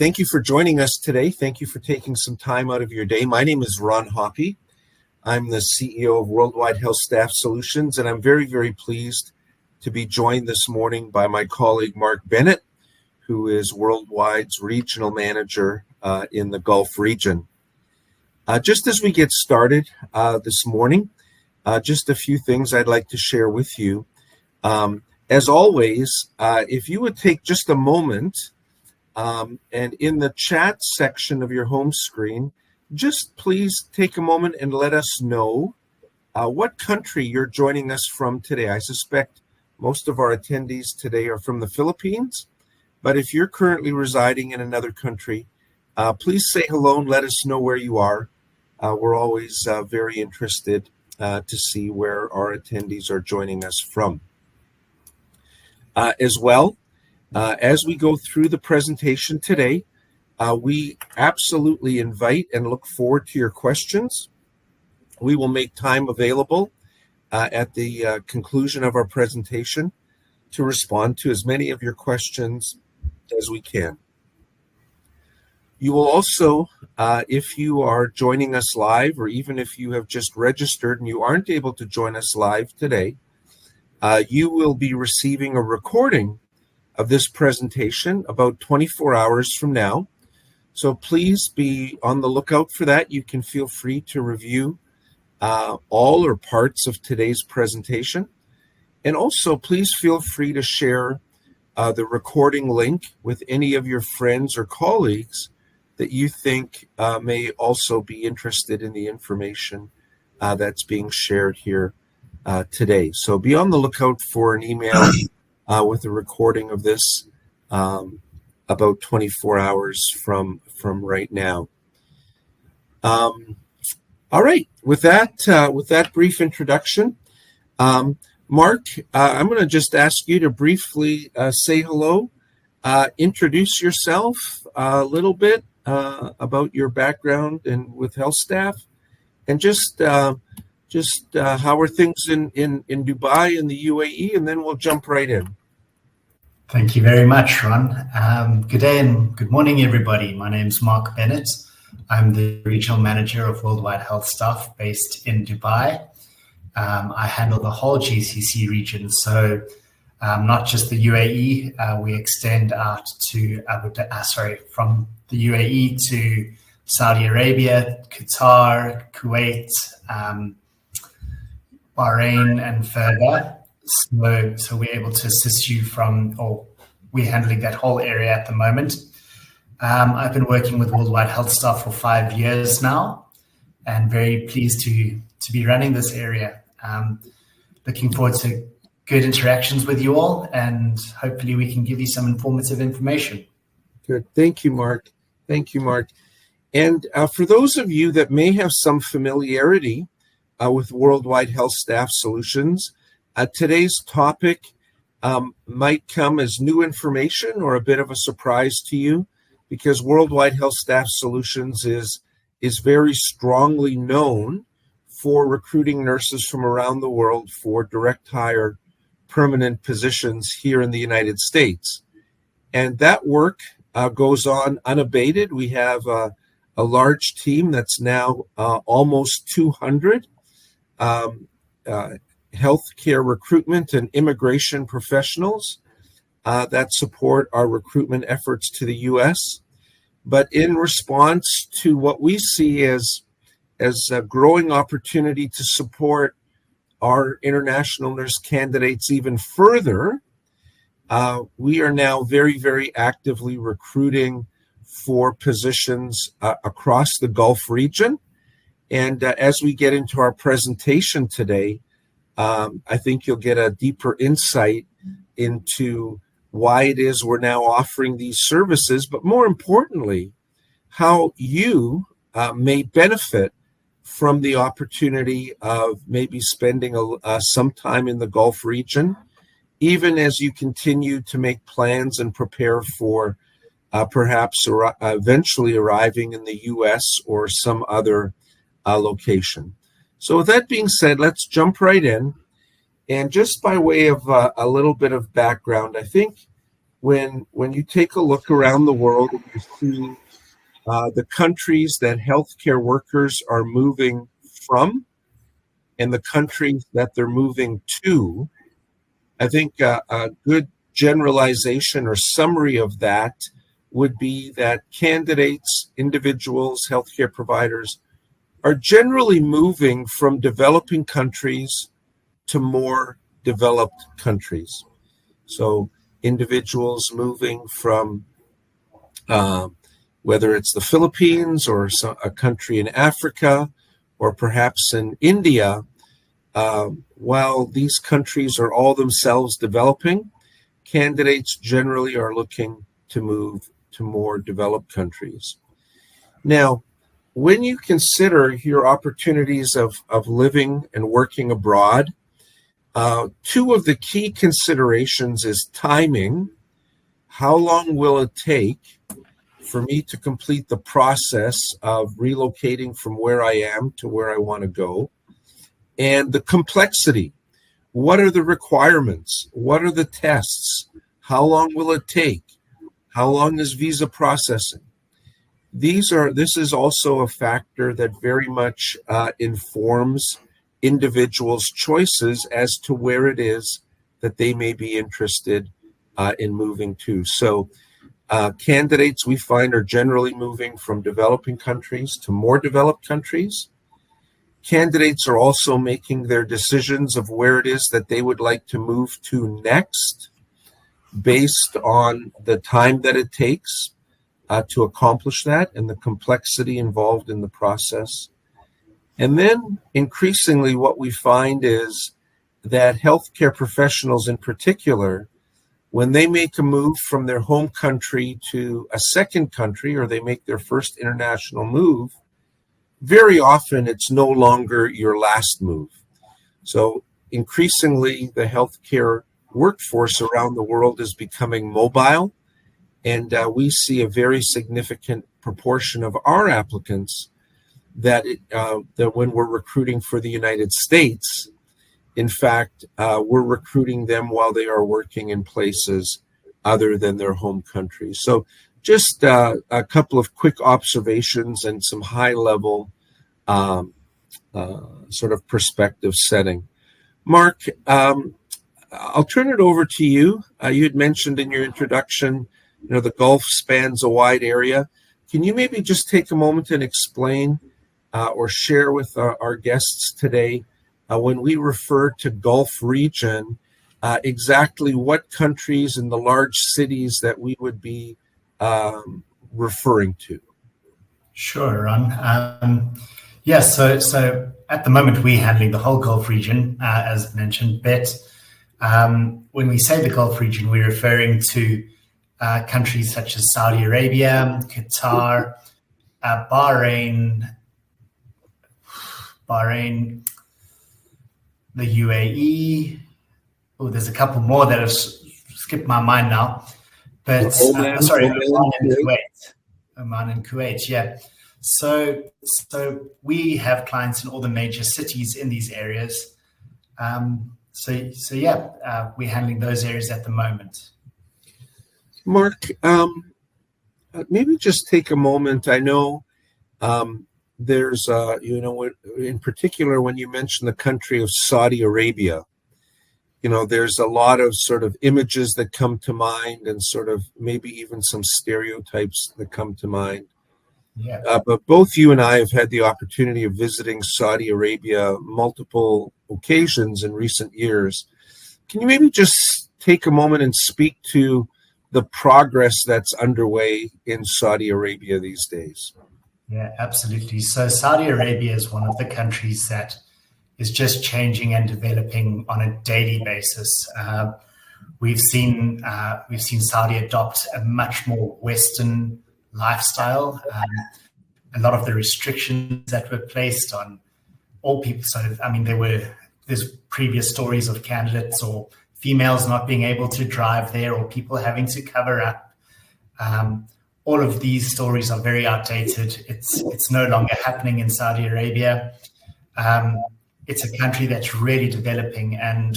Thank you for joining us today. Thank you for taking some time out of your day. My name is Ron Hoppy. I'm the CEO of Worldwide HealthStaff Solutions, and I'm very, very pleased to be joined this morning by my colleague, Mark Bennett, who is Worldwide's Regional Manager in the Gulf region. Just as we get started this morning, just a few things I'd like to share with you. As always, if you would take just a moment and in the chat section of your home screen, just please take a moment and let us know what country you're joining us from today. I suspect most of our attendees today are from the Philippines, but if you're currently residing in another country, please say hello and let us know where you are. We're always very interested to see where our attendees are joining us from. As well, as we go through the presentation today, we absolutely invite and look forward to your questions. We will make time available at the conclusion of our presentation to respond to as many of your questions as we can. You will also, if you are joining us live, or even if you have just registered and you aren't able to join us live today, you will be receiving a recording of this presentation about 24 hours from now. So please be on the lookout for that. You can feel free to review all or parts of today's presentation. And also, please feel free to share the recording link with any of your friends or colleagues that you think may also be interested in the information that's being shared here today. So be on the lookout for an email with a recording of this about 24 hours from right now. All right, with that brief introduction, Mark, I'm going to just ask you to briefly say hello, introduce yourself a little bit, about your background and with HealthStaff, and just how are things in Dubai and the UAE, and then we'll jump right in. Thank you very much, Ron. Good day and good morning, everybody. My name's Mark Bennett. I'm the Regional Manager of Worldwide HealthStaff based in Dubai. I handle the whole GCC region, so not just the UAE. We extend out to from the UAE to Saudi Arabia, Qatar, Kuwait, Bahrain, and further. So we're able to assist you we're handling that whole area at the moment. I've been working with Worldwide HealthStaff for 5 years now, and very pleased to be running this area. Looking forward to good interactions with you all, and hopefully we can give you some informative information. Good. Thank you, Mark. Thank you, Mark. And for those of you that may have some familiarity with Worldwide HealthStaff Solutions, today's topic might come as new information or a bit of a surprise to you, because Worldwide HealthStaff Solutions is very strongly known for recruiting nurses from around the world for direct hire permanent positions here in the United States. And that work goes on unabated. We have a large team that's now almost 200 healthcare recruitment and immigration professionals that support our recruitment efforts to the U.S. But in response to what we see as a growing opportunity to support our international nurse candidates even further, we are now very, very actively recruiting for positions across the Gulf region. And as we get into our presentation today, I think you'll get a deeper insight into why it is we're now offering these services, but more importantly, how you may benefit from the opportunity of maybe spending some time in the Gulf region, even as you continue to make plans and prepare for perhaps eventually arriving in the U.S. or some other location. So with that being said, let's jump right in. And just by way of a little bit of background, I think when you take a look around the world and you see the countries that healthcare workers are moving from and the countries that they're moving to, I think a good generalization or summary of that would be that candidates, individuals, healthcare providers are generally moving from developing countries to more developed countries. So individuals moving from whether it's the Philippines or a country in Africa or perhaps in India, while these countries are all themselves developing, candidates generally are looking to move to more developed countries. Now, when you consider your opportunities of living and working abroad, two of the key considerations is timing. How long will it take for me to complete the process of relocating from where I am to where I want to go? And the complexity. What are the requirements? What are the tests? How long will it take? How long is visa processing? This is also a factor that very much informs individuals' choices as to where it is that they may be interested in moving to. So candidates we find are generally moving from developing countries to more developed countries. Candidates are also making their decisions of where it is that they would like to move to next based on the time that it takes to accomplish that and the complexity involved in the process. And then increasingly what we find is that healthcare professionals in particular, when they make a move from their home country to a second country or they make their first international move, very often it's no longer your last move. So increasingly the healthcare workforce around the world is becoming mobile, and we see a very significant proportion of our applicants that when we're recruiting for the United States, in fact, we're recruiting them while they are working in places other than their home country. So just a couple of quick observations and some high-level sort of perspective setting. Mark, I'll turn it over to you. You had mentioned in your introduction, the Gulf spans a wide area. Can you maybe just take a moment and explain or share with our guests today, when we refer to Gulf region, exactly what countries and the large cities that we would be referring to? Sure, Ron. So at the moment we're handling the whole Gulf region, as mentioned, but when we say the Gulf region, we're referring to countries such as Saudi Arabia, Qatar, Bahrain, the UAE. Oh, there's a couple more that have skipped my mind now. But Oman and Kuwait, yeah. So we have clients in all the major cities in these areas. We're handling those areas at the moment. Mark, maybe just take a moment. I know there's, in particular, when you mention the country of Saudi Arabia, there's a lot of sort of images that come to mind and sort of maybe even some stereotypes that come to mind. Yeah. But both you and I have had the opportunity of visiting Saudi Arabia multiple occasions in recent years. Can you maybe just take a moment and speak to the progress that's underway in Saudi Arabia these days? Yeah, absolutely. So Saudi Arabia is one of the countries that is just changing and developing on a daily basis. We've seen Saudi adopt a much more Western lifestyle. A lot of the restrictions that were placed on all people. So, there's previous stories of candidates or females not being able to drive there or people having to cover up. All of these stories are very outdated. It's no longer happening in Saudi Arabia. It's a country that's really developing, and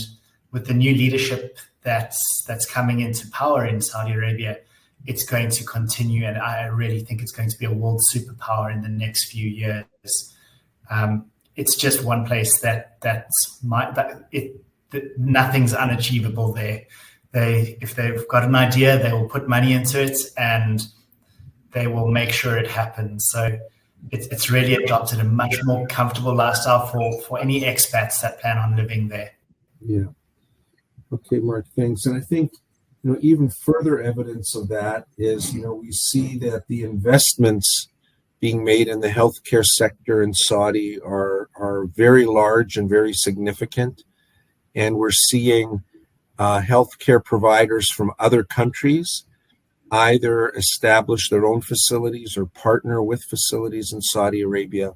with the new leadership that's coming into power in Saudi Arabia, it's going to continue, and I really think it's going to be a world superpower in the next few years. It's just one place that nothing's unachievable there. If they've got an idea, they will put money into it, and they will make sure it happens. So it's really adopted a much more comfortable lifestyle for any expats that plan on living there. Yeah. Okay, Mark, thanks. And I think, even further evidence of that is, we see that the investments being made in the healthcare sector in Saudi are very large and very significant. And we're seeing healthcare providers from other countries either establish their own facilities or partner with facilities in Saudi Arabia.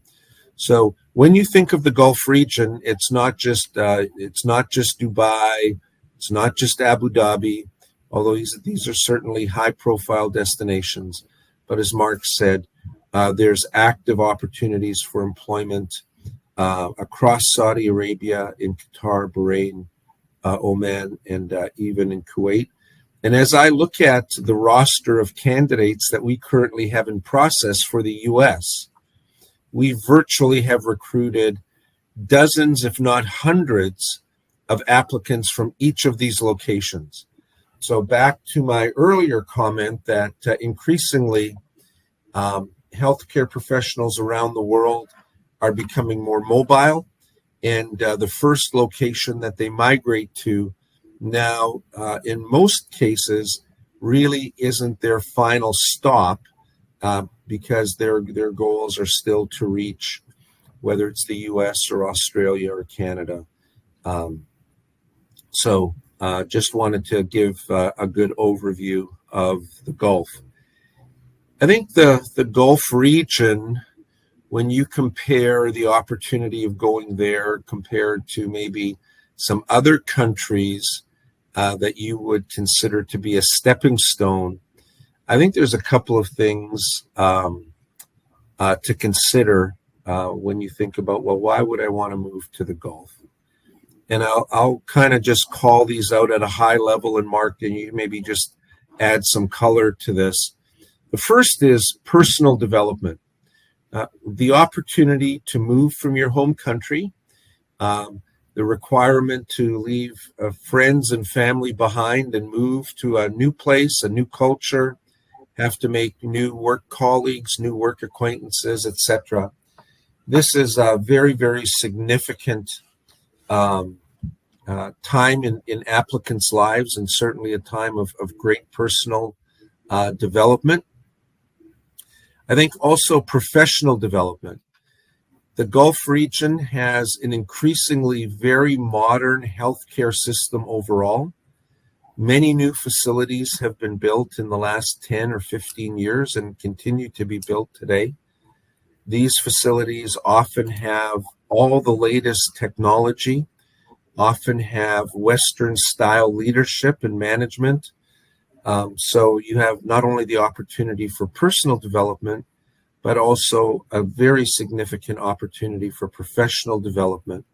So when you think of the Gulf region, it's not just Dubai, it's not just Abu Dhabi, although these are certainly high-profile destinations. But as Mark said, there's active opportunities for employment across Saudi Arabia, in Qatar, Bahrain, Oman, and even in Kuwait. And as I look at the roster of candidates that we currently have in process for the U.S., we virtually have recruited dozens, if not hundreds, of applicants from each of these locations. So back to my earlier comment that increasingly healthcare professionals around the world are becoming more mobile, and the first location that they migrate to now, in most cases, really isn't their final stop, because their goals are still to reach, whether it's the U.S. or Australia or Canada. So just wanted to give a good overview of the Gulf. I think the Gulf region, when you compare the opportunity of going there compared to maybe some other countries that you would consider to be a stepping stone, I think there's a couple of things to consider when you think about, well, why would I want to move to the Gulf? And I'll kind of just call these out at a high level, and Mark, and you maybe just add some color to this. The first is personal development. The opportunity to move from your home country, the requirement to leave friends and family behind and move to a new place, a new culture, have to make new work colleagues, new work acquaintances, etc. This is a very, very significant time in applicants' lives, and certainly a time of great personal development. I think also professional development. The Gulf region has an increasingly very modern healthcare system overall. Many new facilities have been built in the last 10 or 15 years and continue to be built today. These facilities often have all the latest technology, often have Western-style leadership and management. So you have not only the opportunity for personal development, but also a very significant opportunity for professional development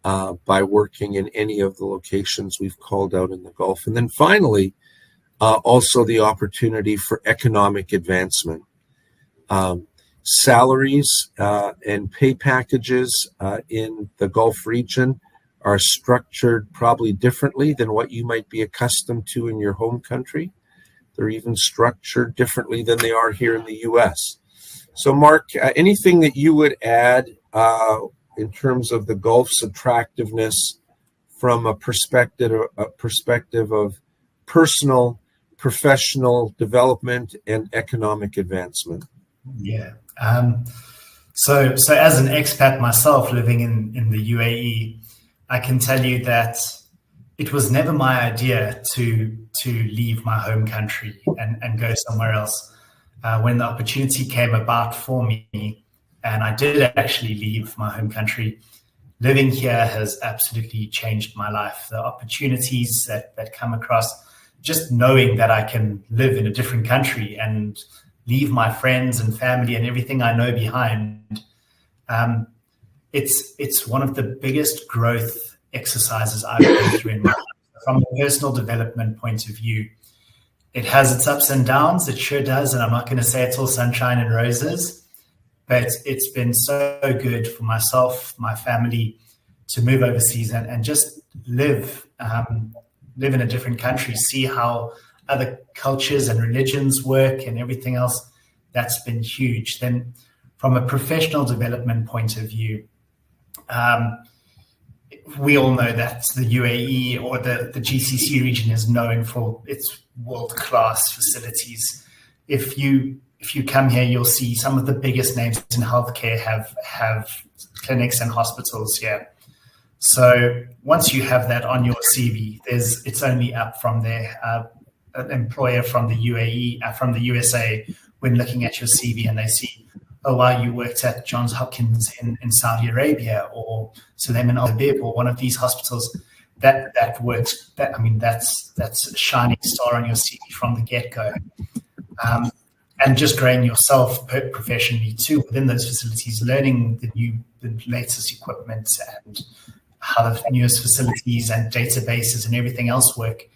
by working in any of the locations we've called out in the Gulf. And then finally, also the opportunity for economic advancement. Salaries and pay packages in the Gulf region are structured probably differently than what you might be accustomed to in your home country. They're even structured differently than they are here in the U.S. So, Mark, anything that you would add in terms of the Gulf's attractiveness from a perspective of personal, professional development and economic advancement? Yeah. So as an expat myself living in the UAE, I can tell you that it was never my idea to leave my home country and go somewhere else. When the opportunity came about for me, and I did actually leave my home country, living here has absolutely changed my life. The opportunities that come across, just knowing that I can live in a different country and leave my friends and family and everything I know behind. It's one of the biggest growth exercises I've been through in my life. From a personal development point of view, it has its ups and downs. It sure does. And I'm not going to say it's all sunshine and roses, but it's been so good for myself, my family, to move overseas and just live in a different country, see how other cultures and religions work and everything else. That's been huge. Then from a professional development point of view, we all know that the UAE or the GCC region is known for its world-class facilities. If you come here, you'll see some of the biggest names in healthcare have clinics and hospitals here. So once you have that on your CV, it's only up from there. An employer from the UAE, from the USA, when looking at your CV and they see, oh, wow, you worked at Johns Hopkins in Saudi Arabia or Suleiman Al Habib or one of these hospitals, that works. That's a shining star on your CV from the get-go. And just growing yourself professionally too within those facilities, learning the latest equipment and how the newest facilities and databases and everything else work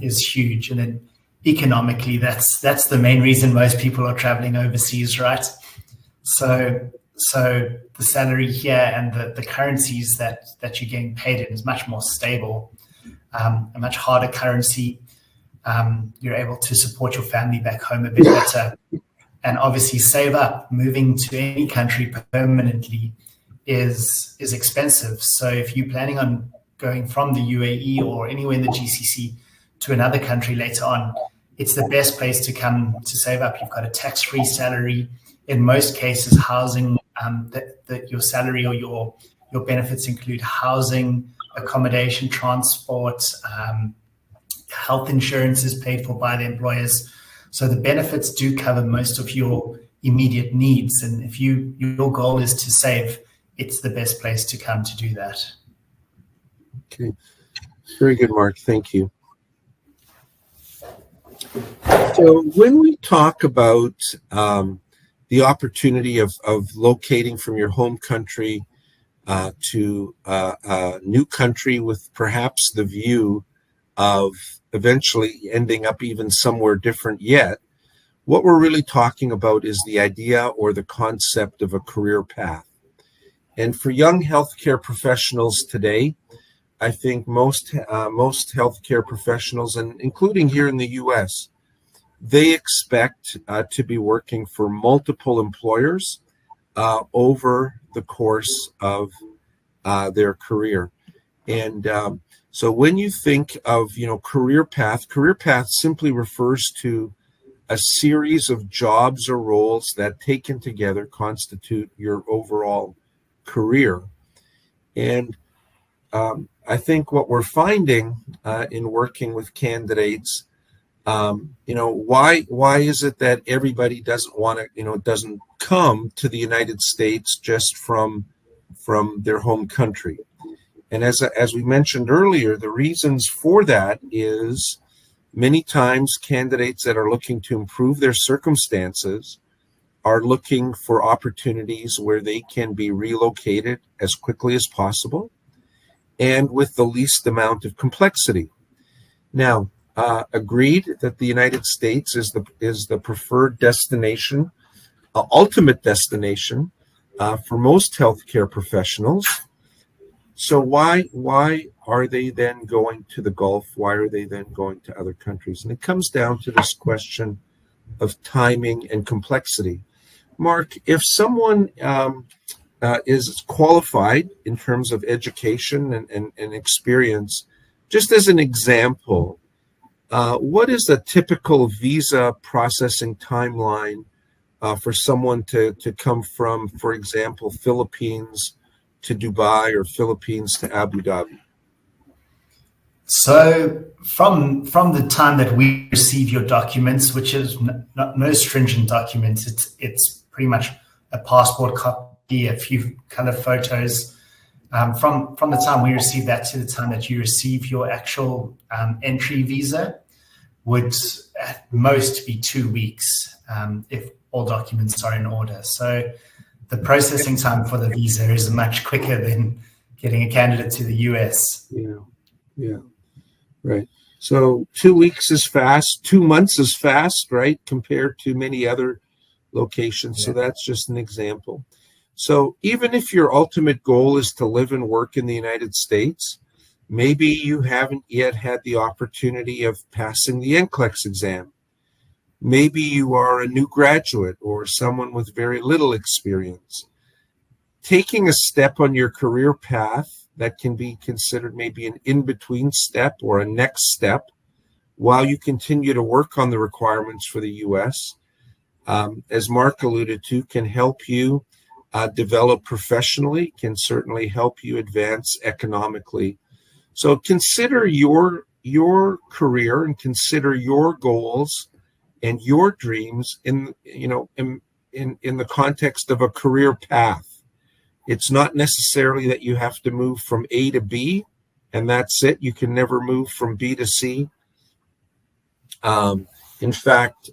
is huge. And then economically, that's the main reason most people are traveling overseas, right? So the salary here and the currencies that you're getting paid in is much more stable, a much harder currency. You're able to support your family back home a bit better, and obviously save up. Moving to any country permanently is expensive. So if you're planning on going from the UAE or anywhere in the GCC to another country later on, it's the best place to come to save up. You've got a tax-free salary. In most cases, housing, that your salary or your benefits include housing, accommodation, transport, health insurance is paid for by the employers. So the benefits do cover most of your immediate needs. And if your goal is to save, it's the best place to come to do that. Okay. Very good, Mark. Thank you. So when we talk about the opportunity of locating from your home country to a new country with perhaps the view of eventually ending up even somewhere different yet, what we're really talking about is the idea or the concept of a career path. And for young healthcare professionals today, I think most healthcare professionals, and including here in the U.S., they expect to be working for multiple employers over the course of their career. And so when you think of, career path simply refers to a series of jobs or roles that taken together constitute your overall career. And I think what we're finding in working with candidates, why is it that everybody doesn't want to, doesn't come to the United States just from their home country? And as we mentioned earlier, the reasons for that is many times candidates that are looking to improve their circumstances are looking for opportunities where they can be relocated as quickly as possible and with the least amount of complexity. Now, agreed that the United States is the preferred destination, ultimate destination for most healthcare professionals. So why are they then going to the Gulf? Why are they then going to other countries? And it comes down to this question of timing and complexity. Mark, if someone is qualified in terms of education and experience, just as an example, what is a typical visa processing timeline for someone to come from, for example, Philippines to Dubai or Philippines to Abu Dhabi? So from the time that we receive your documents, which is no stringent documents, it's pretty much a passport copy, a few color photos. From the time we receive that to the time that you receive your actual entry visa would at most be 2 weeks if all documents are in order. So the processing time for the visa is much quicker than getting a candidate to the US. Yeah, right. So 2 weeks is fast, 2 months is fast, right, compared to many other locations. Yeah. So that's just an example. So even if your ultimate goal is to live and work in the United States, maybe you haven't yet had the opportunity of passing the Enlex exam. Maybe you are a new graduate or someone with very little experience. Taking a step on your career path that can be considered maybe an in-between step or a next step while you continue to work on the requirements for the U.S., as Mark alluded to, can help you develop professionally, can certainly help you advance economically. So consider your career and consider your goals and your dreams in the context of a career path. It's not necessarily that you have to move from A to B and that's it. You can never move from B to C. In fact,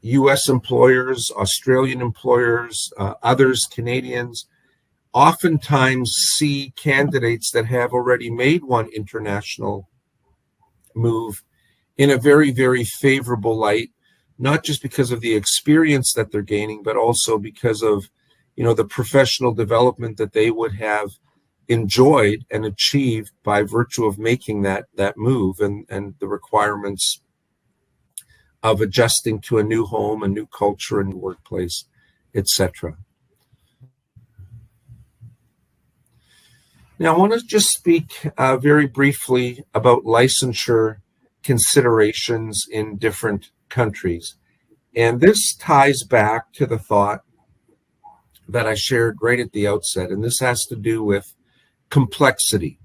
U.S. employers, Australian employers, others, Canadians, oftentimes see candidates that have already made one international move in a very, very favorable light, not just because of the experience that they're gaining, but also because of, the professional development that they would have enjoyed and achieved by virtue of making that move and the requirements of adjusting to a new home, a new culture, a new workplace, etc. Now, I want to just speak very briefly about licensure considerations in different countries. And this ties back to the thought that I shared right at the outset, and this has to do with complexity,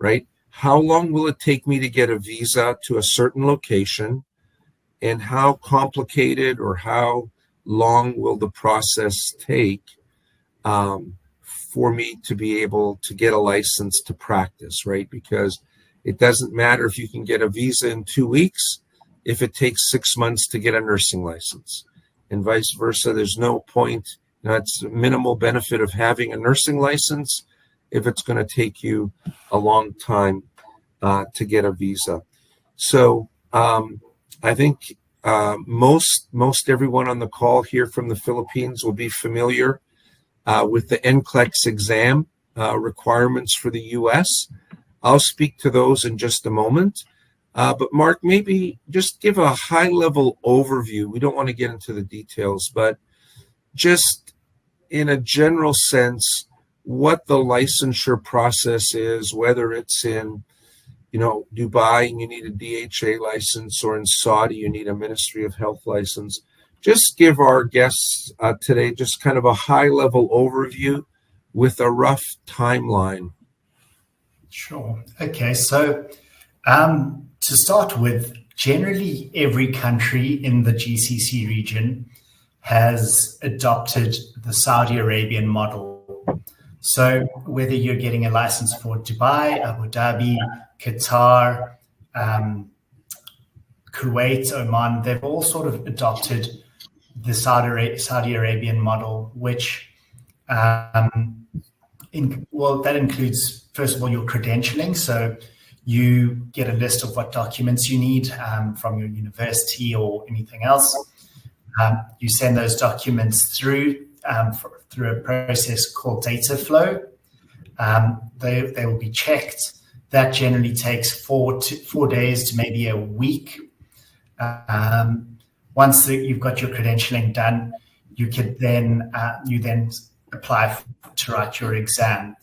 right? How long will it take me to get a visa to a certain location, and how complicated or how long will the process take for me to be able to get a license to practice, right? Because it doesn't matter if you can get a visa in 2 weeks if it takes 6 months to get a nursing license, and vice versa. There's no point. It's a minimal benefit of having a nursing license if it's going to take you a long time to get a visa. So I think most everyone on the call here from the Philippines will be familiar with the Enlex exam requirements for the U.S. I'll speak to those in just a moment. But Mark, maybe just give a high-level overview. We don't want to get into the details, but just in a general sense, what the licensure process is, whether it's in Dubai and you need a DHA license, or in Saudi you need a Ministry of Health license. Just give our guests today just kind of a high-level overview with a rough timeline. Sure. Okay, so to start with, generally every country in the GCC region has adopted the Saudi Arabian model. So whether you're getting a license for Dubai, Abu Dhabi, Qatar, Kuwait, Oman, they've all sort of adopted the Saudi Arabian model, which that includes, first of all, your credentialing. So you get a list of what documents you need from your university or anything else. You send those documents through a process called data flow. They will be checked. That generally takes 4 days to maybe a week. Once you've got your credentialing done, you then apply to write your exam.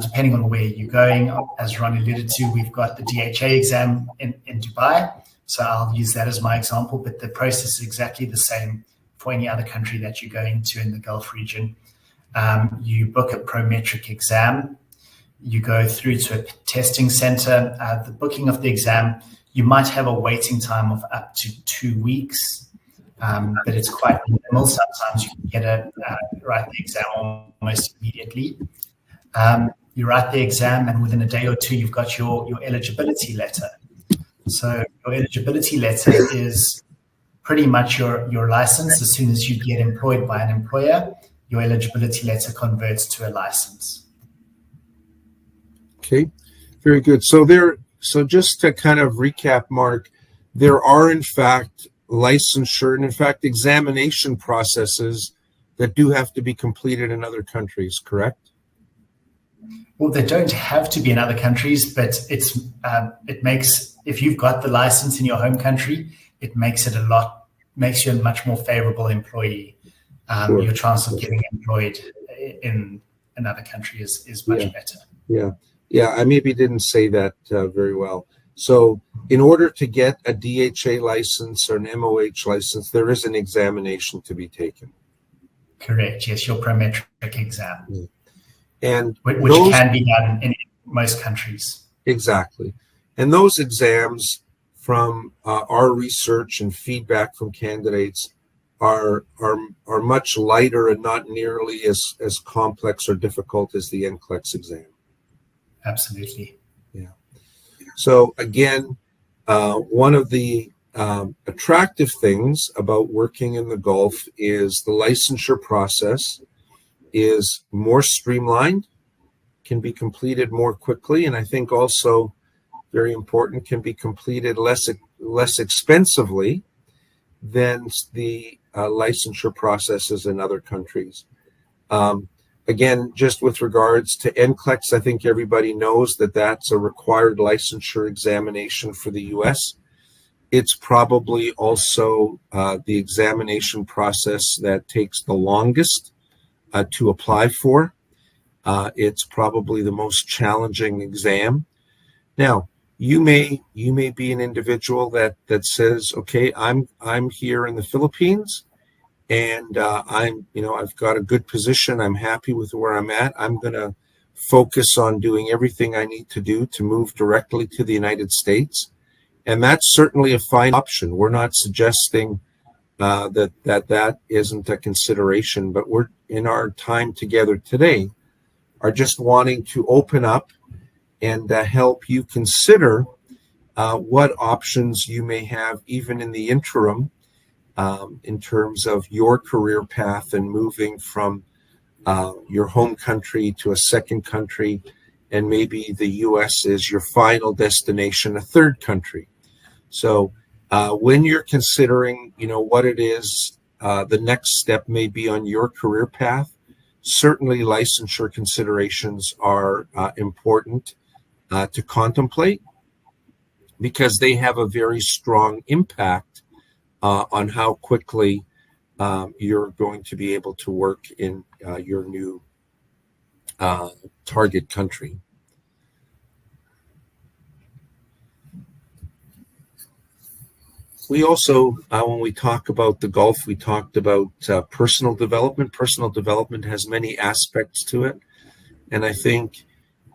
Depending on where you're going, as Ron alluded to, we've got the DHA exam in Dubai. So I'll use that as my example, but the process is exactly the same for any other country that you're going to in the Gulf region. You book a prometric exam. You go through to a testing center. The booking of the exam, you might have a waiting time of up to 2 weeks, but it's quite minimal. Sometimes you can write the exam almost immediately. You write the exam, and within a day or two, you've got your eligibility letter. So your eligibility letter is pretty much your license. As soon as you get employed by an employer, your eligibility letter converts to a license. Okay, very good. So just to kind of recap, Mark, there are in fact licensure and in fact examination processes that do have to be completed in other countries, correct? Well, they don't have to be in other countries, but it makes, if you've got the license in your home country, it makes you a much more favorable employee. Sure. Your chance of getting employed in another country is much better. Yeah. I maybe didn't say that very well. So in order to get a DHA license or an MOH license, there is an examination to be taken. Correct. Yes, your prometric exam. Yeah. And which can be done in most countries. Exactly. And those exams, from our research and feedback from candidates, are much lighter and not nearly as complex or difficult as the Enlex exam. Absolutely. Yeah. So again, one of the attractive things about working in the Gulf is the licensure process is more streamlined, can be completed more quickly, and I think also very important, can be completed less expensively than the licensure processes in other countries. Again, just with regards to NCLEX, I think everybody knows that that's a required licensure examination for the U.S. It's probably also the examination process that takes the longest to apply for. It's probably the most challenging exam. Now, you may be an individual that says, okay, I'm here in the Philippines, and I've got a good position. I'm happy with where I'm at. I'm going to focus on doing everything I need to do to move directly to the United States, and that's certainly a fine option. We're not suggesting that isn't a consideration, but we're, in our time together today, are just wanting to open up and help you consider what options you may have even in the interim in terms of your career path and moving from your home country to a second country, and maybe the U.S. is your final destination, a third country. So when you're considering, what it is, the next step may be on your career path, certainly licensure considerations are important to contemplate, because they have a very strong impact on how quickly you're going to be able to work in your new target country. We also, when we talk about the Gulf, we talked about personal development. Personal development has many aspects to it. And I think,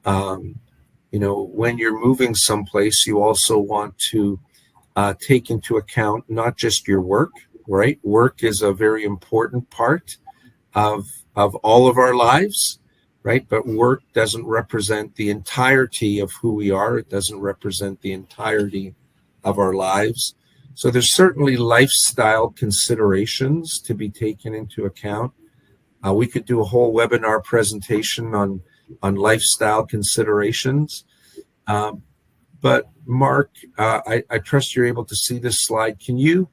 when you're moving someplace, you also want to take into account not just your work, right? Work is a very important part of all of our lives, right? But work doesn't represent the entirety of who we are. It doesn't represent the entirety of our lives. So there's certainly lifestyle considerations to be taken into account. We could do a whole webinar presentation on lifestyle considerations. But Mark, I trust you're able to see this slide. Can you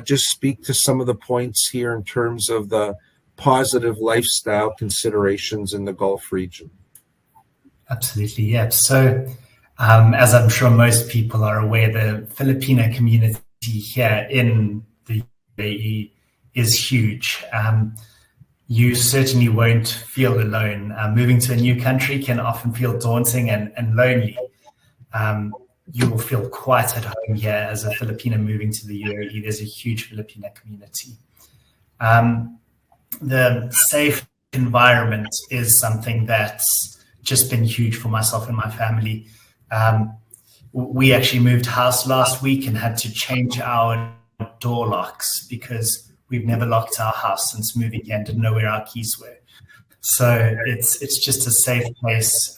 just speak to some of the points here in terms of the positive lifestyle considerations in the Gulf region? Absolutely, yeah. So as I'm sure most people are aware, the Filipino community here in the UAE is huge. You certainly won't feel alone. Moving to a new country can often feel daunting and lonely. You will feel quite at home here as a Filipino moving to the UAE. There's a huge Filipino community. The safe environment is something that's just been huge for myself and my family. We actually moved house last week and had to change our door locks because we've never locked our house since moving here and didn't know where our keys were. So it's just a safe place.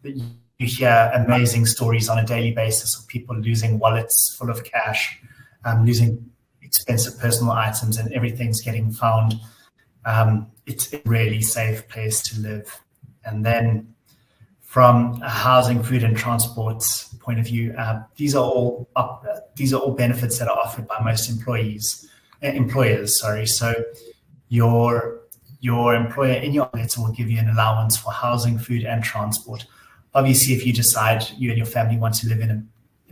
You hear amazing stories on a daily basis of people losing wallets full of cash, losing expensive personal items, and everything's getting found. It's a really safe place to live. And then from a housing, food, and transport point of view, these are all benefits that are offered by most employers. Sorry, so your employer in your letter will give you an allowance for housing, food, and transport. Obviously, if you decide you and your family want to live in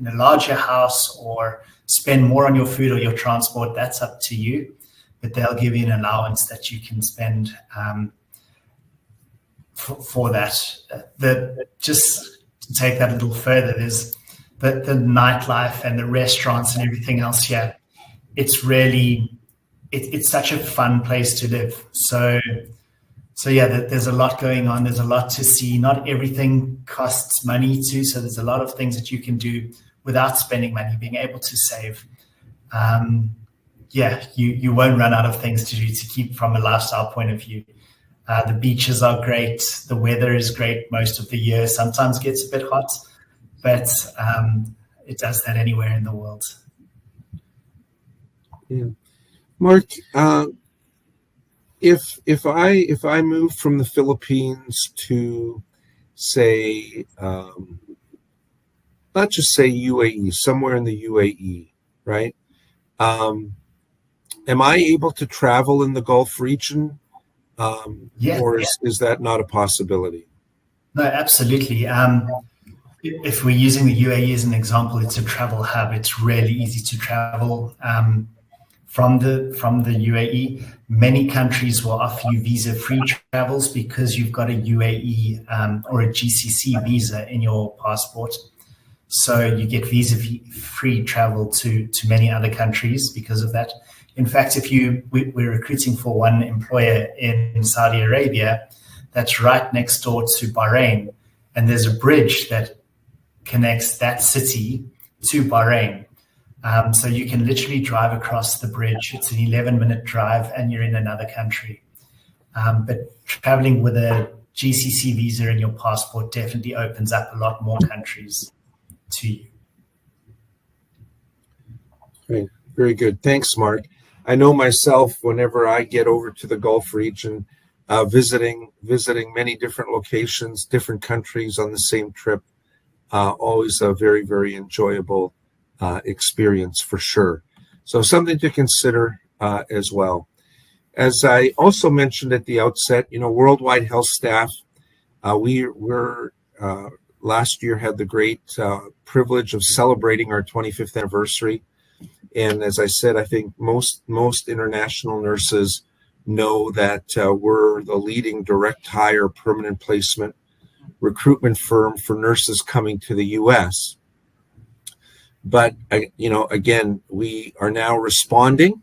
a larger house or spend more on your food or your transport, that's up to you. But they'll give you an allowance that you can spend for that. Just to take that a little further, there's the nightlife and the restaurants and everything else here. It's really, it's such a fun place to live. So yeah, there's a lot going on. There's a lot to see. Not everything costs money too. So there's a lot of things that you can do without spending money, being able to save. You won't run out of things to do to keep from a lifestyle point of view. The beaches are great. The weather is great most of the year. Sometimes gets a bit hot, but it does that anywhere in the world. Yeah. Mark, if I move from the Philippines to, say, not just say UAE, somewhere in the UAE, right? Am I able to travel in the Gulf region? Or is that not a possibility? No, absolutely. If we're using the UAE as an example, it's a travel hub. It's really easy to travel from the UAE. Many countries will offer you visa-free travels because you've got a UAE or a GCC visa in your passport. So you get visa-free travel to many other countries because of that. In fact, we're recruiting for one employer in Saudi Arabia that's right next door to Bahrain, and there's a bridge that connects that city to Bahrain. So you can literally drive across the bridge. It's an 11-minute drive, and you're in another country. But traveling with a GCC visa in your passport definitely opens up a lot more countries to you. Great. Very good. Thanks, Mark. I know myself, whenever I get over to the Gulf region, visiting many different locations, different countries on the same trip, always a very, very enjoyable experience for sure. So something to consider as well. As I also mentioned at the outset, Worldwide HealthStaff, we're last year had the great privilege of celebrating our 25th anniversary. And as I said, I think most international nurses know that we're the leading direct hire permanent placement recruitment firm for nurses coming to the U.S. But, again, we are now responding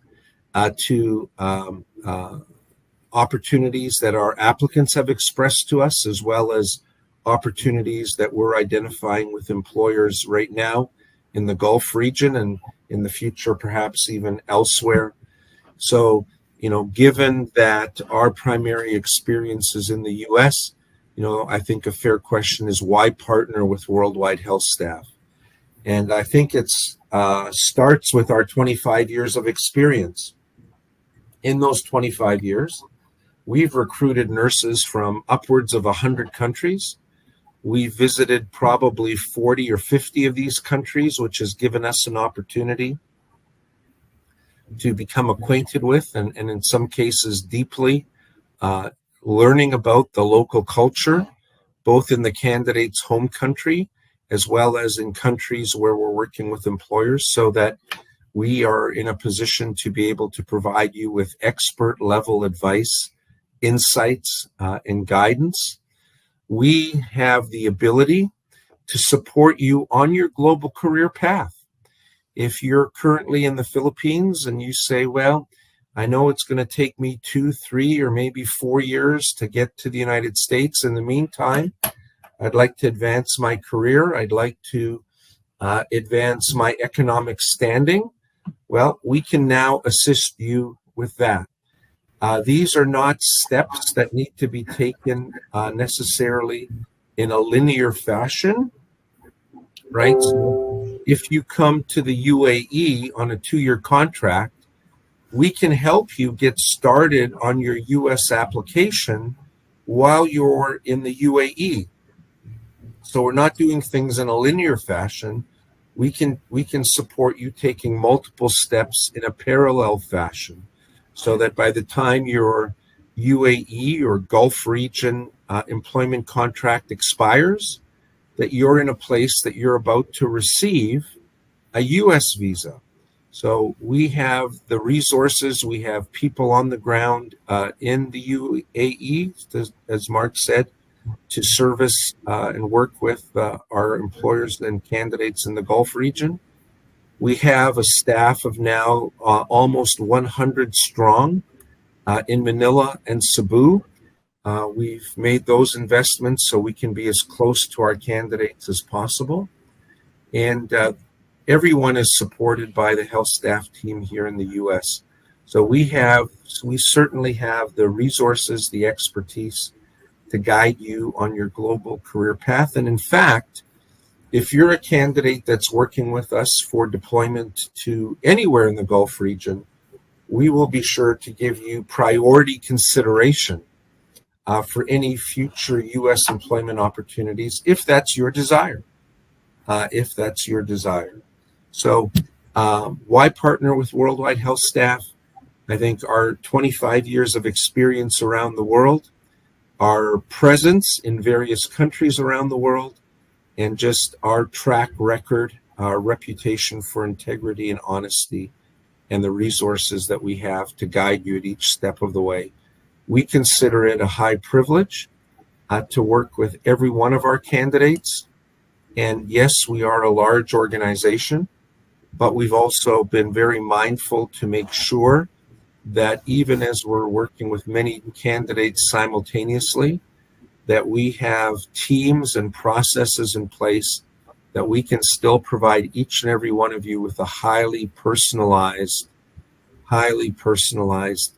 to opportunities that our applicants have expressed to us, as well as opportunities that we're identifying with employers right now in the Gulf region and in the future, perhaps even elsewhere. So, given that our primary experience is in the U.S., I think a fair question is why partner with Worldwide HealthStaff? And I think it starts with our 25 years of experience. In those 25 years, we've recruited nurses from upwards of 100 countries. We visited probably 40 or 50 of these countries, which has given us an opportunity to become acquainted with, and in some cases deeply, learning about the local culture, both in the candidate's home country, as well as in countries where we're working with employers, so that we are in a position to be able to provide you with expert level advice, insights, and guidance. We have the ability to support you on your global career path. If you're currently in the Philippines and you say, well, I know it's going to take me 2, 3, or maybe 4 years to get to the United States. In the meantime, I'd like to advance my career. I'd like to advance my economic standing. Well, we can now assist you with that. These are not steps that need to be taken necessarily in a linear fashion, right? So if you come to the UAE on a 2-year contract, we can help you get started on your US application while you're in the UAE. So we're not doing things in a linear fashion. We can support you taking multiple steps in a parallel fashion, so that by the time your UAE or Gulf region employment contract expires, that you're in a place that you're about to receive a US visa. So we have the resources, we have people on the ground in the UAE, as Mark said, to service and work with our employers and candidates in the Gulf region. We have a staff of now almost 100 strong in Manila and Cebu. We've made those investments so we can be as close to our candidates as possible. And everyone is supported by the HealthStaff team here in the U.S. So we certainly have the resources, the expertise to guide you on your global career path. And in fact, if you're a candidate that's working with us for deployment to anywhere in the Gulf region, we will be sure to give you priority consideration for any future U.S. employment opportunities, if that's your desire. So why partner with Worldwide HealthStaff? I think our 25 years of experience around the world, our presence in various countries around the world, and just our track record, our reputation for integrity and honesty, and the resources that we have to guide you at each step of the way. We consider it a high privilege to work with every one of our candidates. And yes, we are a large organization, but we've also been very mindful to make sure that even as we're working with many candidates simultaneously, that we have teams and processes in place that we can still provide each and every one of you with a highly personalized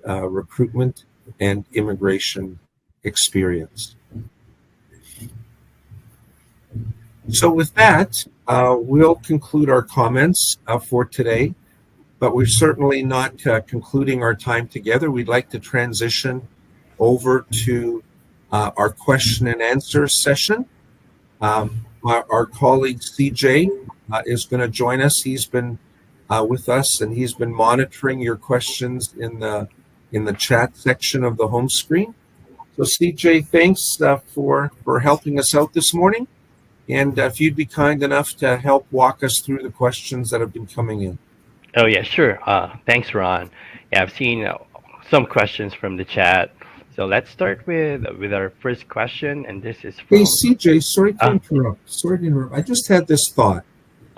recruitment and immigration experience. So with that, we'll conclude our comments for today, but we're certainly not concluding our time together. We'd like to transition over to our question and answer session. Our colleague CJ is going to join us. He's been with us, and he's been monitoring your questions in the chat section of the home screen. So CJ, thanks for helping us out this morning. And if you'd be kind enough to help walk us through the questions that have been coming in. Oh, yeah, sure. Thanks, Ron. Yeah, I've seen some questions from the chat. So let's start with our first question, and this is from... Hey, CJ, sorry to interrupt. I just had this thought.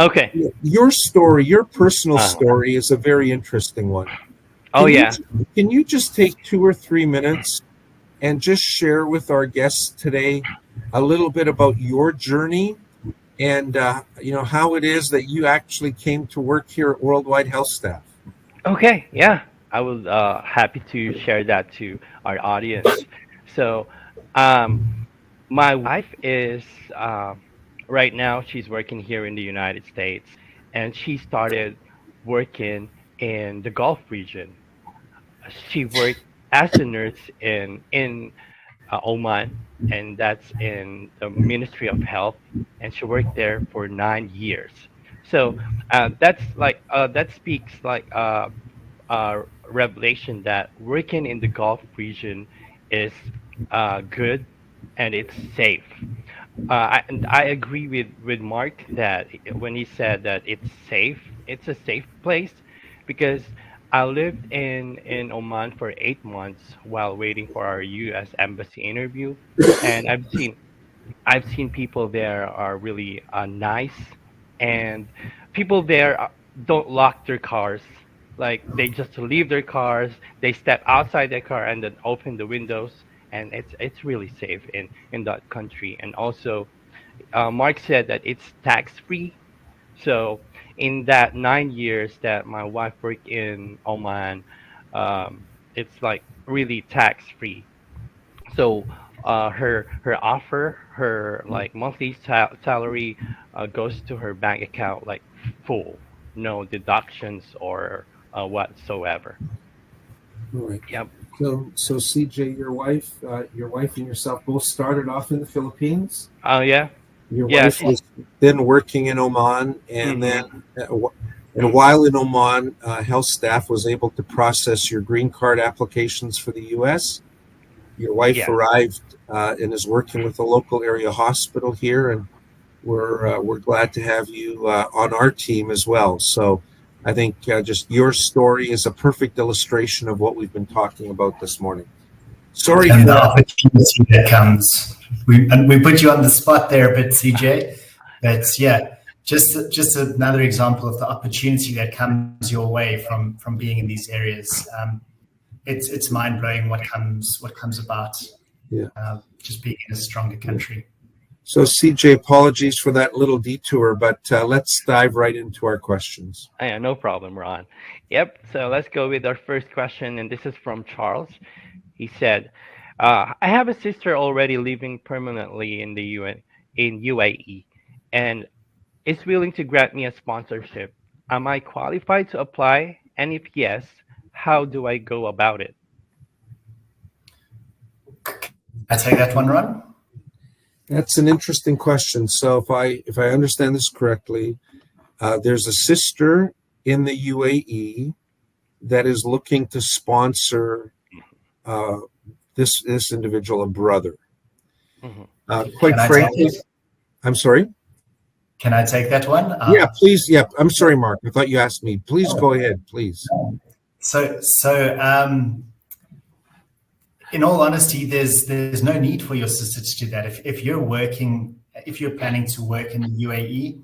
Okay. Your story, your personal story is a very interesting one. Can you just take 2 or 3 minutes and just share with our guests today a little bit about your journey and how it is that you actually came to work here at Worldwide HealthStaff? Okay, yeah, I was happy to share that to our audience. So, my wife is right now she's working here in the United States, and she started working in the Gulf region. She worked as a nurse in Oman, and that's in the Ministry of Health, and she worked there for 9 years. So that speaks like revelation that working in the Gulf region is good and it's safe. And I agree with Mark that when he said that it's safe, it's a safe place because I lived in Oman for 8 months while waiting for our U.S. embassy interview, and I've seen people there are really nice, and people there don't lock their cars. Like they just leave their cars, they step outside their car and then open the windows, and it's really safe in that country. And also, Mark said that it's tax free. So in that 9 years that my wife worked in Oman, it's like really tax free. So her offer, her like monthly salary goes to her bank account like full, no deductions or whatsoever. All right. Yep. So CJ, your wife and yourself both started off in the Philippines. Oh yeah. Your Yeah, wife was then working in Oman, and mhm. and while in Oman, HealthStaff was able to process your green card applications for the U.S. Your wife Yes. arrived and is working with a local area hospital here, and we're glad to have you on our team as well. So I think just your story is a perfect illustration of what we've been talking about this morning. Sorry And for the that. opportunity that comes. We put you on the spot there a bit, CJ. But yeah, just another example of the opportunity that comes your way from being in these areas. It's mind blowing what comes about. Yeah. Just being in a stronger country. So CJ, apologies for that little detour, but let's dive right into our questions. Yeah, no problem, Ron. Yep. So let's go with our first question, and this is from Charles. He said, "I have a sister already living permanently in the in UAE, and is willing to grant me a sponsorship. Am I qualified to apply? And if yes, how do I go about it?" I take that one, Ron. That's an interesting question. So if I understand this correctly, there's a sister in the UAE that is looking to sponsor this individual, a brother. Mm-hmm. Quite frankly, I'm sorry. Can I take that one? Yeah, please. Yeah, I'm sorry, Mark. I thought you asked me. Please go ahead, please. So in all honesty, there's no need for your sister to do that. If you're planning to work in the UAE,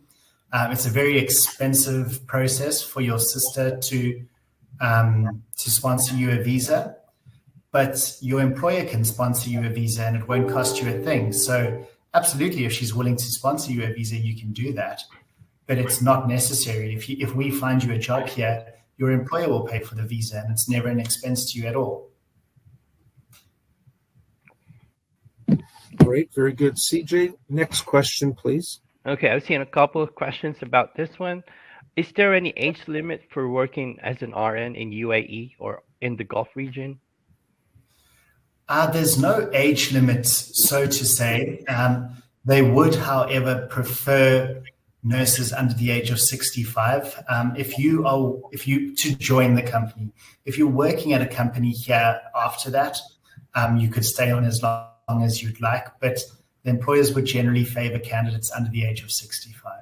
it's a very expensive process for your sister to sponsor you a visa, but your employer can sponsor you a visa and it won't cost you a thing. So absolutely, if she's willing to sponsor you a visa, you can do that, but it's not necessary. If we find you a job here, your employer will pay for the visa and it's never an expense to you at all. All right, very good. CJ, next question, please. Okay, I've seen a couple of questions about this one. Is there any age limit for working as an RN in UAE or in the Gulf region? There's no age limit, so to say. They would, however, prefer nurses under the age of 65. If you to join the company, if you're working at a company here after that, you could stay on as long as you'd like, but the employers would generally favor candidates under the age of 65.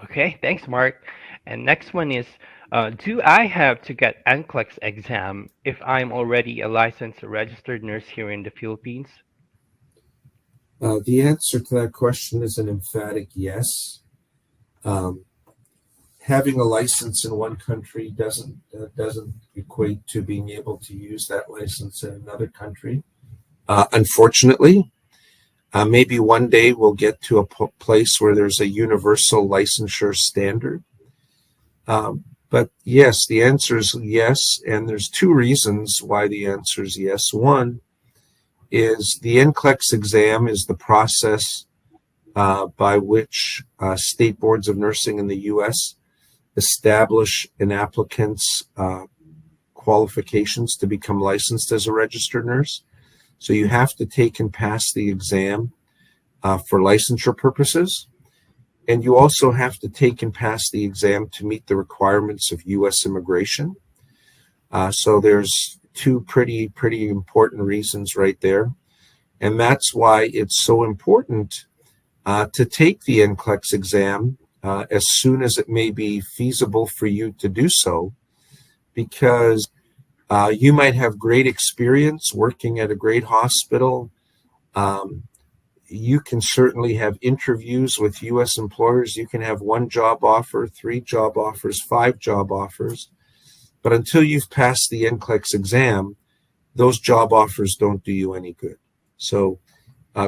Okay, thanks, Mark. And next one is, do I have to get Enlex exam if I'm already a licensed registered nurse here in the Philippines? The answer to that question is an emphatic yes. Having a license in one country doesn't equate to being able to use that license in another country. Unfortunately, maybe one day we'll get to a place where there's a universal licensure standard. But yes, the answer is yes, and there's two reasons why the answer is yes. One is the Enlex exam is the process by which state boards of nursing in the U.S. establish an applicant's qualifications to become licensed as a registered nurse. So you have to take and pass the exam for licensure purposes. And you also have to take and pass the exam to meet the requirements of U.S. immigration. So there's two pretty important reasons right there. And that's why it's so important to take the Enlex exam as soon as it may be feasible for you to do so, because you might have great experience working at a great hospital. You can certainly have interviews with U.S. employers. You can have one job offer, 3 job offers, 5 job offers. But until you've passed the Enlex exam, those job offers don't do you any good. So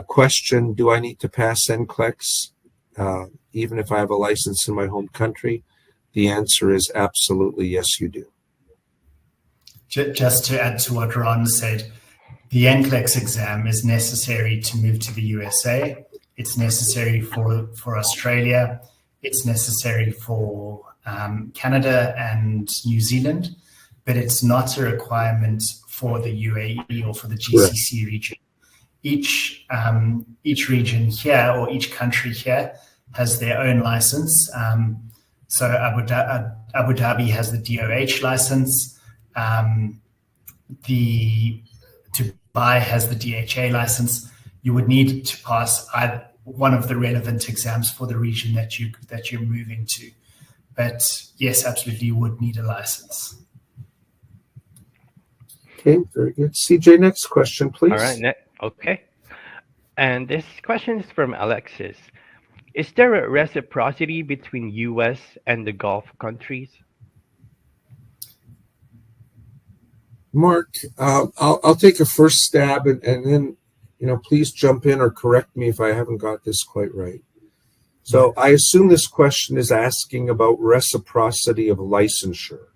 question, do I need to pass Enlex even if I have a license in my home country? The answer is absolutely yes, you do. Just to add to what Ron said, the Enlex exam is necessary to move to the USA. It's necessary for Australia. It's necessary for Canada and New Zealand, but it's not a requirement for the UAE or for the GCC region. each region here or each country here has their own license. So Abu Dhabi has the DOH license. Dubai has the DHA license. You would need to pass one of the relevant exams for the region that you're moving to. But yes, absolutely, you would need a license. Okay, very good. CJ, next question, please. All right. Okay. And this question is from Alexis. Is there a reciprocity between U.S. and the Gulf countries? Mark, I'll take a first stab, and then please jump in or correct me if I haven't got this quite right. So I assume this question is asking about reciprocity of licensure,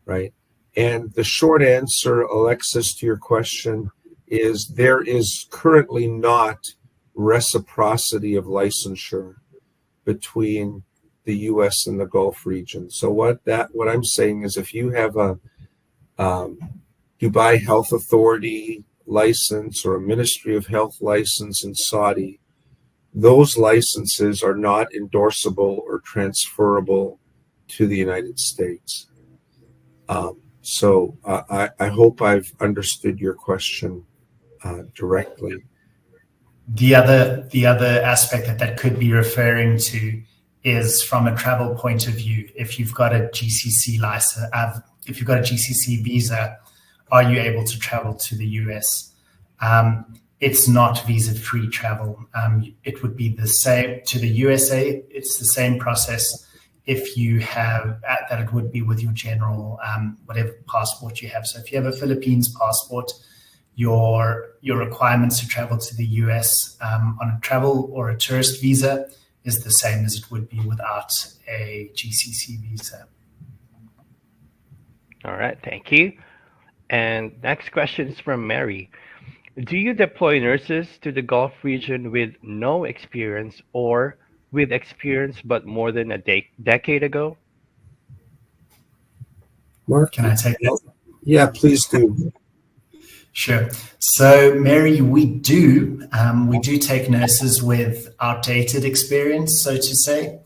right? And the short answer, Alexis, to your question is there is currently not reciprocity of licensure between the U.S. and the Gulf region. So what I'm saying is, if you have a Dubai Health Authority license or a Ministry of Health license in Saudi, those licenses are not endorsable or transferable to the United States. So I hope I've understood your question directly. The other aspect that could be referring to is from a travel point of view. If you've got a GCC license, if you've got a GCC visa, are you able to travel to the US? It's not visa-free travel. It would be the same to the USA. It's the same process if you have that it would be with your general whatever passport you have. So if you have a Philippines passport, your requirements to travel to the US on a travel or a tourist visa is the same as it would be without a GCC visa. All right, thank you. And next question is from Mary. Do you deploy nurses to the Gulf region with no experience or with experience but more than a decade ago? Mark, can I take that? Yeah, please do. Sure. So, Mary, we do take nurses with outdated experience, so to say.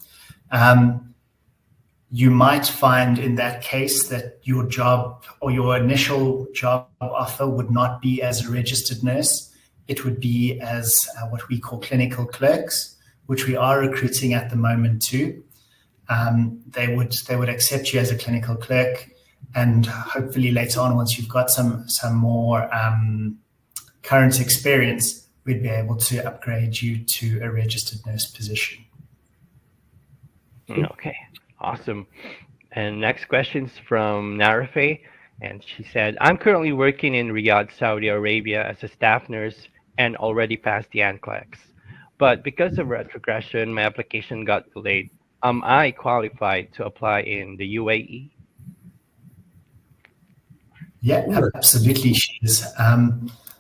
You might find in that case that your job or your initial job offer would not be as a registered nurse. It would be as what we call clinical clerks, which we are recruiting at the moment too. They would accept you as a clinical clerk, and hopefully later on, once you've got some more current experience, we'd be able to upgrade you to a registered nurse position. Okay. Awesome. And next question's from Narafe, and she said, I'm currently working in Riyadh, Saudi Arabia as a staff nurse and already passed the NCLEX. But because of retrogression, my application got delayed. Am I qualified to apply in the UAE? Yeah, absolutely she is.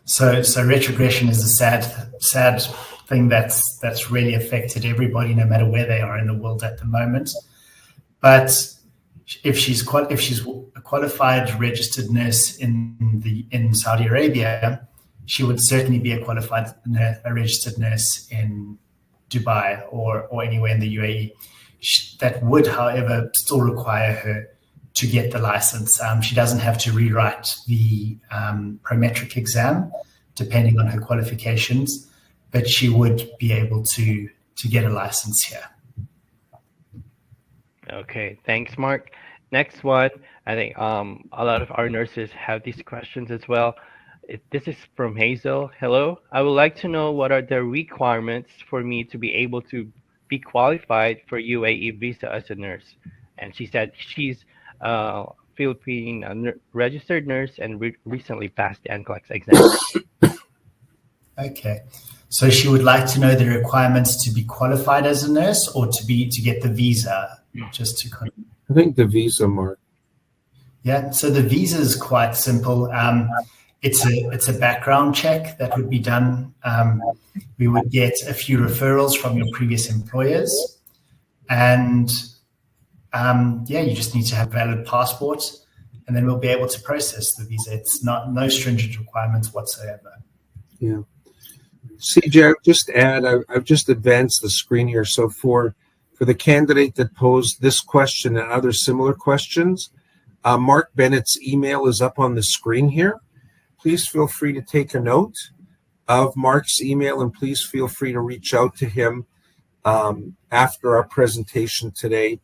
So retrogression is a sad thing that's really affected everybody, no matter where they are in the world at the moment. But if she's a qualified registered nurse in Saudi Arabia, she would certainly be a registered nurse in Dubai or anywhere in the UAE. That would, however, still require her to get the license. She doesn't have to rewrite the prometric exam, depending on her qualifications, but she would be able to get a license here. Okay, thanks, Mark. Next one, I think a lot of our nurses have these questions as well. This is from Hazel. Hello, I would like to know what are the requirements for me to be able to be qualified for UAE Visa as a nurse. And she said she's a Philippine registered nurse and recently passed the Enlex Exam. Okay, so she would like to know the requirements to be qualified as a nurse or to get the visa. Just to I think the visa, Mark. Yeah, so the visa is quite simple. It's a background check that would be done. We would get a few referrals from your previous employers, and you just need to have a valid passport, and then we'll be able to process the visa. It's no stringent requirements whatsoever. Yeah. CJ, I'll just add, I've just advanced the screen here. So for the candidate that posed this question and other similar questions, Mark Bennett's email is up on the screen here. Please feel free to take a note of Mark's email, and please feel free to reach out to him after our presentation today,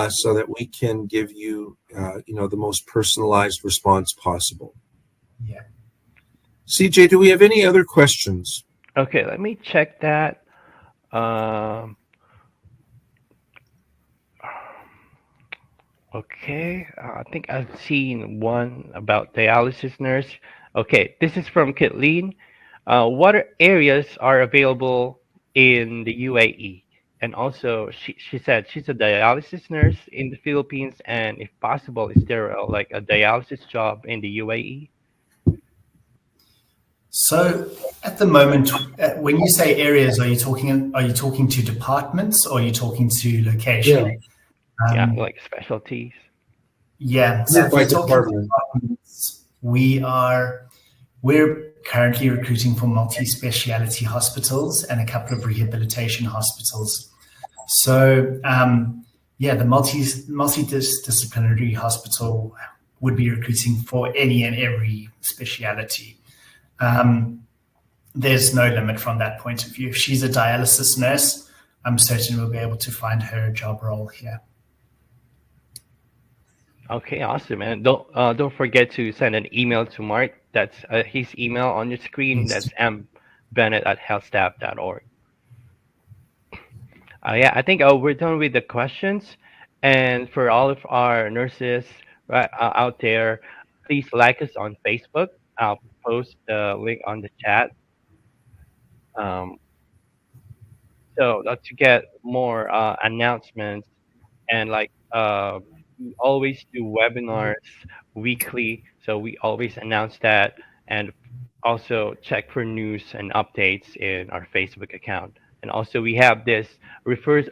so that we can give you, the most personalized response possible. Yeah. CJ, do we have any other questions? Okay, let me check that. Okay, I think I've seen one about dialysis nurse. Okay, this is from Kathleen. What areas are available in the UAE? And also, she said she's a dialysis nurse in the Philippines, and if possible, is there like a dialysis job in the UAE? So at the moment, when you say areas, are you talking to departments, or are you talking to location? Yeah, like specialties. Yeah. So if By you're talking department. departments, we're currently recruiting for multi-speciality hospitals and a couple of rehabilitation hospitals. So the multidisciplinary hospital would be recruiting for any and every speciality. There's no limit from that point of view. If she's a dialysis nurse, I'm certain we'll be able to find her a job role here. Okay, awesome, and don't forget to send an email to Mark. That's his email on your screen. Yes. That's mbennett@healthstaff.org. Yeah, I think we're done with the questions. And for all of our nurses out there, please like us on Facebook. I'll post the link on the chat. So to get more announcements, and we always do webinars weekly, so we always announce that, and also check for news and updates in our Facebook account. And also we have this refer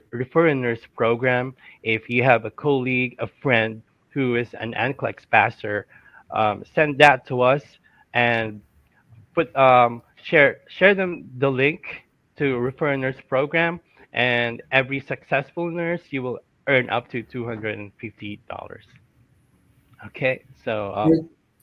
a nurse program. If you have a colleague, a friend who is an NCLEX passer, send that to us and share them the link to refer a nurse program, and every successful nurse you will earn up to $250. Okay, so All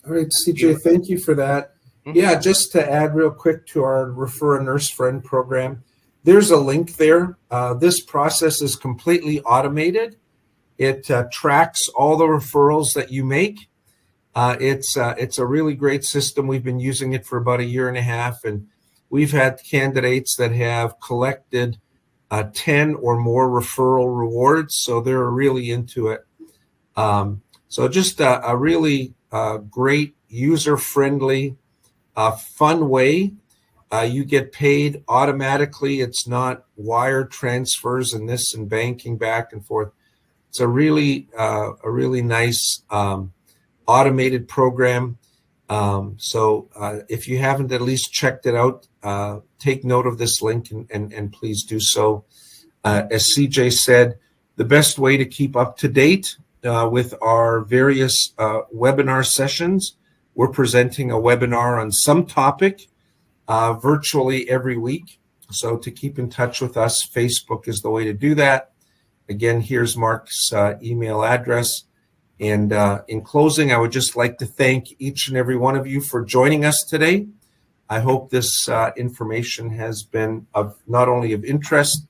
right, CJ, thank you for that. Yeah, just to add real quick to our Refer a Nurse Friend program, there's a link there. This process is completely automated. It tracks all the referrals that you make. It's a really great system. We've been using it for about 1.5 years, and we've had candidates that have collected 10 or more referral rewards, so they're really into it. So just a really great, user-friendly, fun way. You get paid automatically. It's not wire transfers and this and banking back and forth. It's a really nice automated program. So if you haven't at least checked it out, take note of this link and please do so. As CJ said, the best way to keep up to date with our various webinar sessions, we're presenting a webinar on some topic virtually every week. So to keep in touch with us, Facebook is the way to do that. Again, here's Mark's email address. And in closing, I would just like to thank each and every one of you for joining us today. I hope this information has been not only of interest,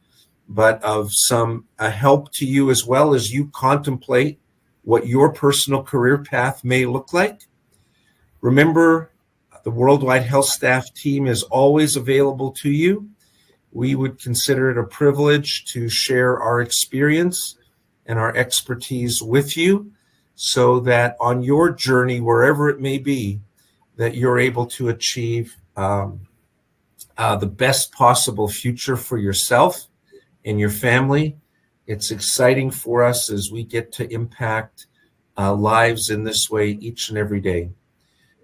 but of some help to you as well as you contemplate what your personal career path may look like. Remember, the Worldwide Health Staff team is always available to you. We would consider it a privilege to share our experience and our expertise with you, so that on your journey, wherever it may be, that you're able to achieve the best possible future for yourself and your family. It's exciting for us as we get to impact lives in this way each and every day.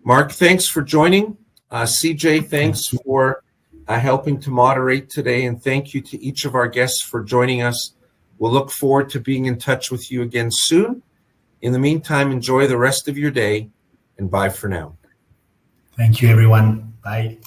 Mark, thanks for joining. CJ, thanks for helping to moderate today, and thank you to each of our guests for joining us. We'll look forward to being in touch with you again soon. In the meantime, enjoy the rest of your day, and bye for now. Thank you, everyone. Bye.